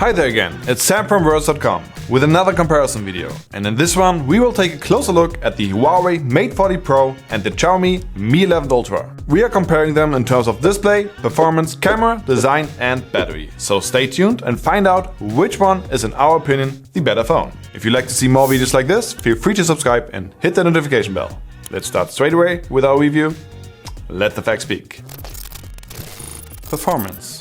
Hi there again, it's Sam from words.com with another comparison video, and in this one we will take a closer look at the Huawei Mate 40 Pro and the Xiaomi Mi 11 Ultra. We are comparing them in terms of display, performance, camera, design and battery. So stay tuned and find out which one is in our opinion the better phone. If you'd like to see more videos like this, feel free to subscribe and hit the notification bell. Let's start straight away with our review. Let the facts speak. Performance.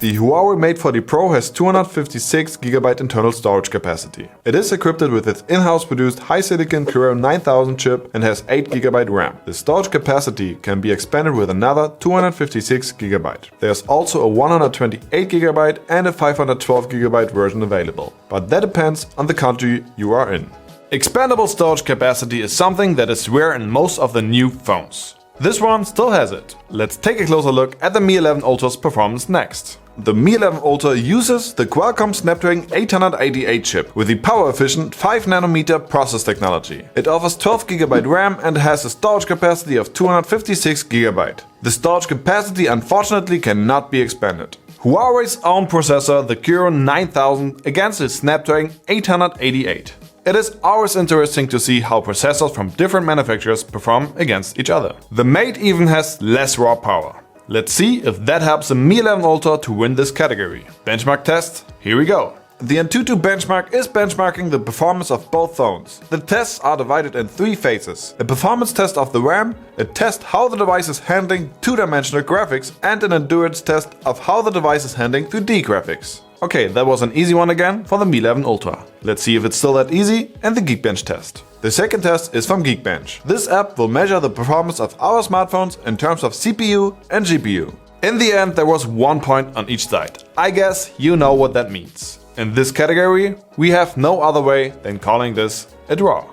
The Huawei Mate 40 Pro has 256GB internal storage capacity. It is equipped with its in-house produced high-silicon Kirin 9000 chip and has 8GB RAM. The storage capacity can be expanded with another 256GB. There's also a 128GB and a 512GB version available, but that depends on the country you are in. Expandable storage capacity is something that is rare in most of the new phones. This one still has it. Let's take a closer look at the Mi 11 Ultra's performance next. The Mi 11 Ultra uses the Qualcomm Snapdragon 888 chip with the power-efficient 5nm process technology. It offers 12GB RAM and has a storage capacity of 256GB. The storage capacity unfortunately cannot be expanded. Huawei's own processor, the Kirin 9000, against the Snapdragon 888. It is always interesting to see how processors from different manufacturers perform against each other. The Mate even has less raw power. Let's see if that helps the Mi 11 Ultra to win this category. Benchmark test, here we go. The Antutu benchmark is benchmarking the performance of both phones. The tests are divided in 3 phases. A performance test of the RAM, a test how the device is handling 2-dimensional graphics, and an endurance test of how the device is handling 3D graphics. Okay, that was an easy one again for the Mi 11 Ultra. Let's see if it's still that easy and the Geekbench test. The second test is from Geekbench. This app will measure the performance of our smartphones in terms of CPU and GPU. In the end there was 1 point on each side. I guess you know what that means. In this category we have no other way than calling this a draw.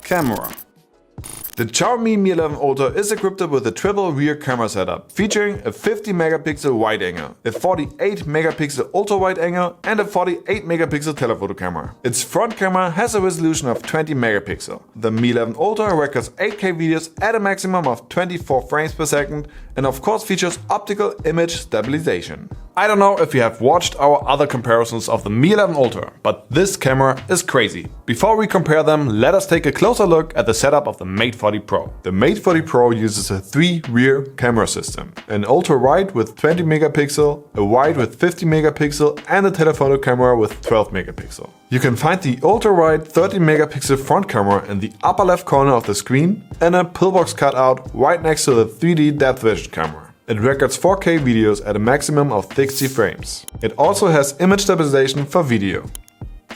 Camera. The Xiaomi Mi 11 Ultra is equipped with a triple rear camera setup, featuring a 50MP wide angle, a 48MP ultra wide angle and a 48MP telephoto camera. Its front camera has a resolution of 20MP. The Mi 11 Ultra records 8K videos at a maximum of 24 frames per second and of course features optical image stabilization. I don't know if you have watched our other comparisons of the Mi 11 Ultra, but this camera is crazy. Before we compare them, let us take a closer look at the setup of the Mate 40 Pro. The Mate 40 Pro uses a 3-rear camera system, an ultra wide with 20MP, a wide with 50MP and a telephoto camera with 12MP. You can find the ultra wide 30MP front camera in the upper left corner of the screen and a pillbox cutout right next to the 3D depth vision camera. It records 4K videos at a maximum of 60 frames. It also has image stabilization for video.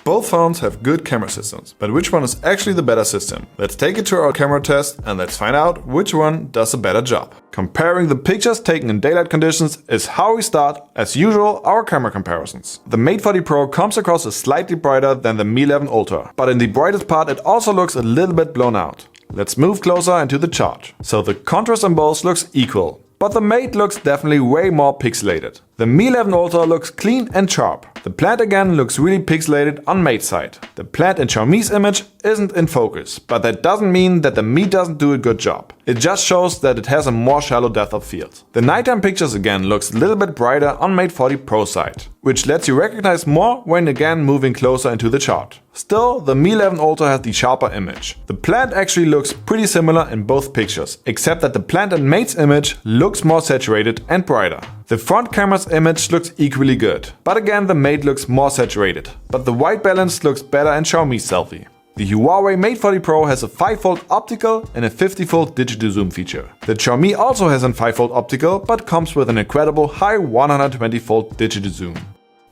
Both phones have good camera systems, but which one is actually the better system? Let's take it to our camera test and let's find out which one does a better job. Comparing the pictures taken in daylight conditions is how we start, as usual, our camera comparisons. The Mate 40 Pro comes across as slightly brighter than the Mi 11 Ultra, but in the brightest part it also looks a little bit blown out. Let's move closer into the chart. So the contrast on both looks equal. But the Mate looks definitely way more pixelated. The Mi 11 Ultra looks clean and sharp. The plant again looks really pixelated on Mate's side. The plant in Xiaomi's image isn't in focus, but that doesn't mean that the Mi doesn't do a good job. It just shows that it has a more shallow depth of field. The nighttime pictures again looks a little bit brighter on Mate 40 Pro side, which lets you recognize more when again moving closer into the chart. Still, the Mi 11 Ultra has the sharper image. The plant actually looks pretty similar in both pictures, except that the plant in Mate's image looks more saturated and brighter. The front camera's image looks equally good, but again the Mate looks more saturated. But the white balance looks better in Xiaomi's selfie. The Huawei Mate 40 Pro has a 5-fold optical and a 50-fold digital zoom feature. The Xiaomi also has a 5-fold optical, but comes with an incredible high 120-fold digital zoom.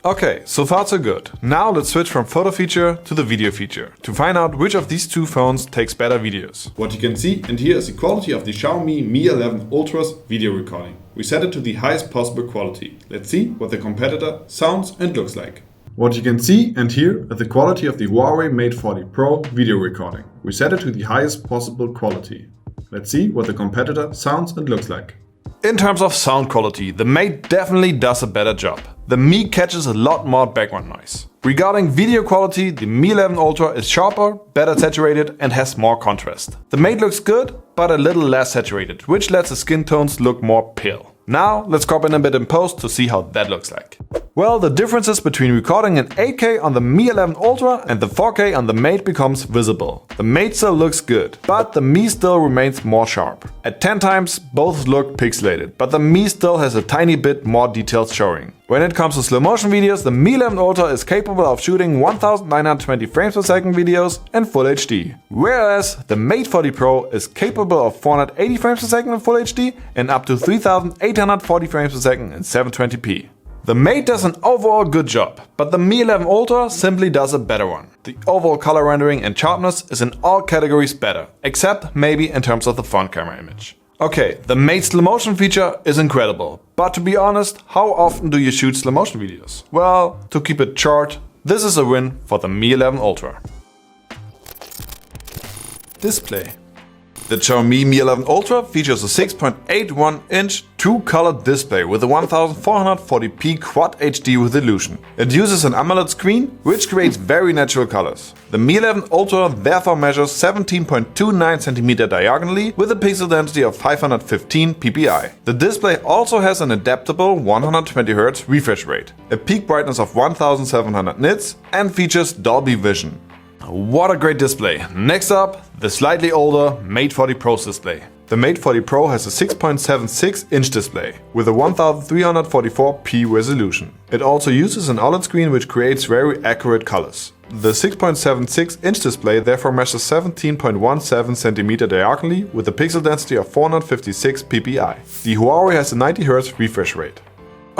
Okay, so far so good. Now let's switch from photo feature to the video feature to find out which of these two phones takes better videos. What you can see and hear is the quality of the Xiaomi Mi 11 Ultra's video recording. We set it to the highest possible quality. Let's see what the competitor sounds and looks like. What you can see and hear is the quality of the Huawei Mate 40 Pro video recording. We set it to the highest possible quality. Let's see what the competitor sounds and looks like. In terms of sound quality, the Mate definitely does a better job. The Mi catches a lot more background noise. Regarding video quality, the Mi 11 Ultra is sharper, better saturated and has more contrast. The Mate looks good, but a little less saturated, which lets the skin tones look more pale. Now let's crop in a bit in post to see how that looks like. Well, the differences between recording in 8K on the Mi 11 Ultra and the 4K on the Mate becomes visible. The Mate still looks good, but the Mi still remains more sharp. At 10 times, both look pixelated, but the Mi still has a tiny bit more details showing. When it comes to slow motion videos, the Mi 11 Ultra is capable of shooting 1920 frames per second videos in Full HD, whereas the Mate 40 Pro is capable of 480 frames per second in Full HD and up to 3840 frames per second in 720p. The Mate does an overall good job, but the Mi 11 Ultra simply does a better one. The overall color rendering and sharpness is in all categories better, except maybe in terms of the front camera image. Okay, the Mate slow motion feature is incredible, but to be honest, how often do you shoot slow motion videos? Well, to keep it short, this is a win for the Mi 11 Ultra. Display. The Xiaomi Mi 11 Ultra features a 6.81-inch true-color display with a 1440p Quad HD resolution. It uses an AMOLED screen, which creates very natural colors. The Mi 11 Ultra therefore measures 17.29 cm diagonally with a pixel density of 515 ppi. The display also has an adaptable 120Hz refresh rate, a peak brightness of 1700 nits, and features Dolby Vision. What a great display! Next up, the slightly older Mate 40 Pro display. The Mate 40 Pro has a 6.76-inch display with a 1344p resolution. It also uses an OLED screen which creates very accurate colors. The 6.76-inch display therefore measures 17.17 cm diagonally with a pixel density of 456 ppi. The Huawei has a 90Hz refresh rate.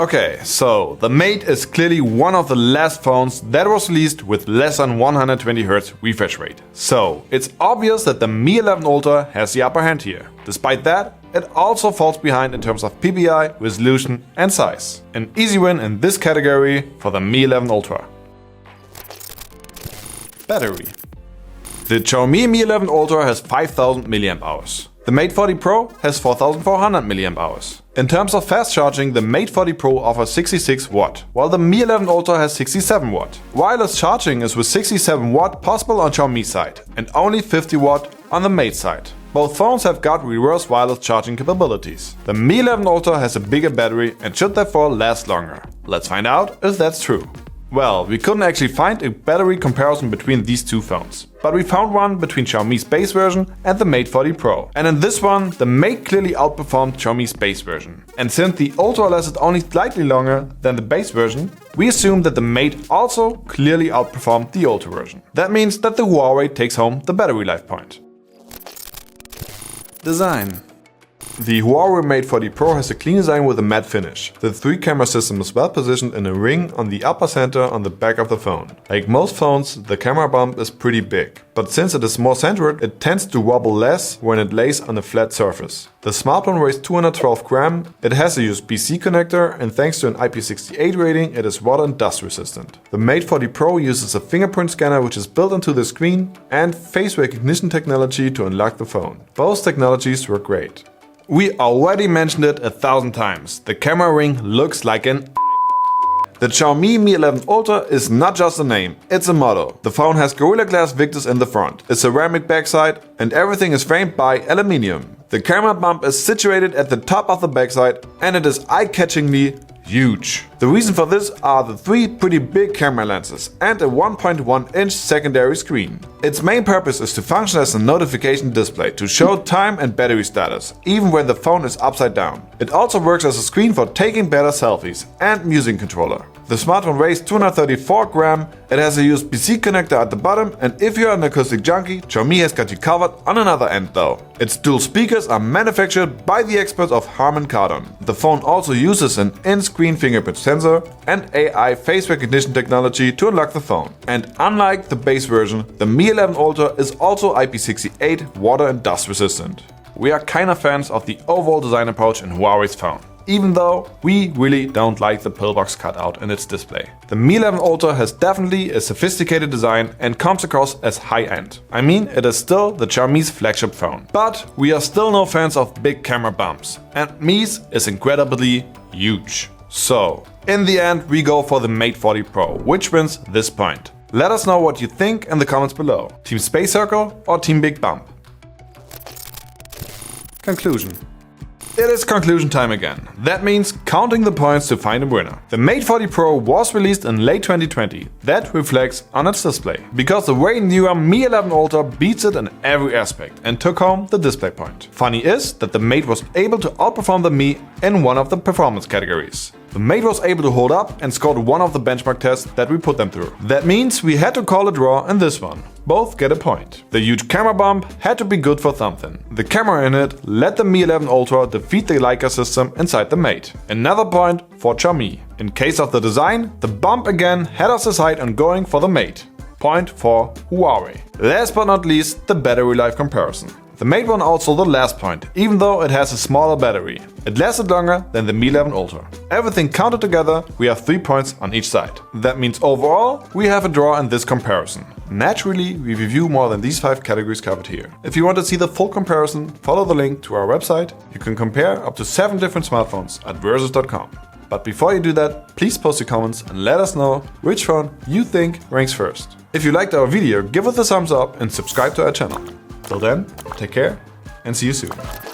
Okay, so the Mate is clearly one of the last phones that was released with less than 120Hz refresh rate. So it's obvious that the Mi 11 Ultra has the upper hand here. Despite that, it also falls behind in terms of PPI, resolution and size. An easy win in this category for the Mi 11 Ultra. Battery. The Xiaomi Mi 11 Ultra has 5000 mAh. The Mate 40 Pro has 4400 mAh. In terms of fast charging, the Mate 40 Pro offers 66 watt, while the Mi 11 Ultra has 67 watt. Wireless charging is with 67 watt possible on Xiaomi side and only 50 watt on the Mate side. Both phones have got reverse wireless charging capabilities. The Mi 11 Ultra has a bigger battery and should therefore last longer. Let's find out if that's true. Well, we couldn't actually find a battery comparison between these two phones, but we found one between Xiaomi's base version and the Mate 40 Pro. And in this one, the Mate clearly outperformed Xiaomi's base version. And since the Ultra lasted only slightly longer than the base version, we assume that the Mate also clearly outperformed the Ultra version. That means that the Huawei takes home the battery life point. Design. The Huawei Mate 40 Pro has a clean design with a matte finish. The 3-camera system is well positioned in a ring on the upper center on the back of the phone. Like most phones, the camera bump is pretty big, but since it is more centered, it tends to wobble less when it lays on a flat surface. The smartphone weighs 212 grams, it has a USB-C connector, and thanks to an IP68 rating, it is water and dust resistant. The Mate 40 Pro uses a fingerprint scanner which is built into the screen and face recognition technology to unlock the phone. Both technologies work great. We already mentioned it 1000 times. The camera ring looks like an The Xiaomi Mi 11 Ultra is not just a name, it's a motto. The phone has Gorilla Glass Victus in the front, a ceramic backside, and everything is framed by aluminium. The camera bump is situated at the top of the backside and it is eye-catchingly huge. The reason for this are the 3 pretty big camera lenses and a 1.1-inch secondary screen. Its main purpose is to function as a notification display to show time and battery status, even when the phone is upside down. It also works as a screen for taking better selfies and music controller. The smartphone weighs 234 grams, it has a USB-C connector at the bottom, and if you're an acoustic junkie, Xiaomi has got you covered on another end though. Its dual speakers are manufactured by the experts of Harman Kardon. The phone also uses an in-screen fingerprint sensor and AI face recognition technology to unlock the phone. And unlike the base version, the Mi 11 Ultra is also IP68 water and dust resistant. We are kinda fans of the overall design approach in Huawei's phone, even though we really don't like the pillbox cutout in its display. The Mi 11 Ultra has definitely a sophisticated design and comes across as high-end. I mean, it is still the Xiaomi's flagship phone. But we are still no fans of big camera bumps, and Mi's is incredibly huge. So, in the end, we go for the Mate 40 Pro, which wins this point. Let us know what you think in the comments below. Team Space Circle or Team Big Bump? Conclusion. It is conclusion time again. That means counting the points to find a winner. The Mate 40 Pro was released in late 2020. That reflects on its display, because the way newer Mi 11 Ultra beats it in every aspect and took home the display point. Funny is that the Mate was able to outperform the Mi in one of the performance categories. The Mate was able to hold up and scored one of the benchmark tests that we put them through. That means we had to call a draw in this one. Both get a point. The huge camera bump had to be good for something. The camera in it let the Mi 11 Ultra defeat the Leica system inside the Mate. Another point for Xiaomi. In case of the design, the bump again had us decide on going for the Mate. Point for Huawei. Last but not least, the battery life comparison. The Mate won also the last point, even though it has a smaller battery. It lasted longer than the Mi 11 Ultra. Everything counted together, we have 3 points on each side. That means overall, we have a draw in this comparison. Naturally, we review more than these 5 categories covered here. If you want to see the full comparison, follow the link to our website. You can compare up to 7 different smartphones at versus.com. But before you do that, please post your comments and let us know which phone you think ranks first. If you liked our video, give us a thumbs up and subscribe to our channel. Till then, take care and see you soon.